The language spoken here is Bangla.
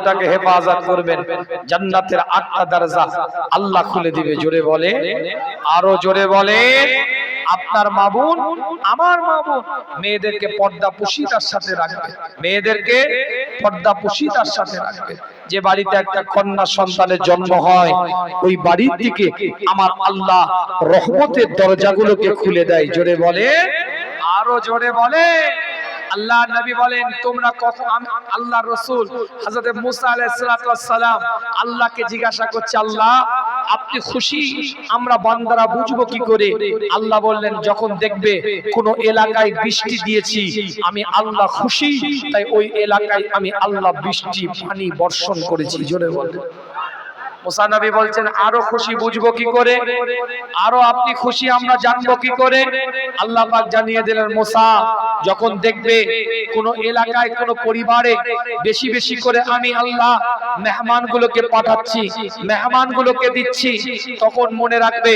আলোটাকে হেফাজত করবেন, জান্নাতের 8টা দরজা আল্লাহ খুলে দিবে। জোরে বলে, আরো জোরে বলে। আপনার মা বোন, আমার মা বোন, মেয়েদেরকে পর্দাপুশিতার সাথে রাখবে, মেয়েদেরকে পর্দাপুশিতার সাথে রাখবে। যে বাড়িতে একটা কন্যা সন্তানের জন্ম হয়, ওই বাড়ির দিকে আমার আল্লাহ রহমতের দরজাগুলোকে খুলে দেয়। জোরে বলে, আরো জোরে বলে। আল্লাহ নবী বলেন, তোমরা কখন, আল্লাহ রাসূল হযরত মুসা আলাইহিস সালাতু ওয়াস সালাম আল্লাহকে জিজ্ঞাসা করছে, আল্লাহ আপনি খুশি, আমরা বান্দারা বুঝবো কি করে? আল্লাহ বললেন, যখন দেখবে কোন এলাকায় বৃষ্টি দিয়েছি, আমি আল্লাহ খুশি, তাই ওই এলাকায় আমি আল্লাহ বৃষ্টি পানি বর্ষণ করেছি। জোরে বলেন। মুসা নবী বলছেন, আরো খুশি বুঝবো কি করে? আরো আপনি খুশি আমরা জানবো কি করে? আল্লাহ পাক জানিয়ে দিলেন, মুসা যখন দেখবে কোন এলাকায় কোন পরিবারে বেশি বেশি করে আমি আল্লাহ মেহমানগুলোকে পাঠাচ্ছি, মেহমানগুলোকে দিচ্ছি, তখন মনে রাখবে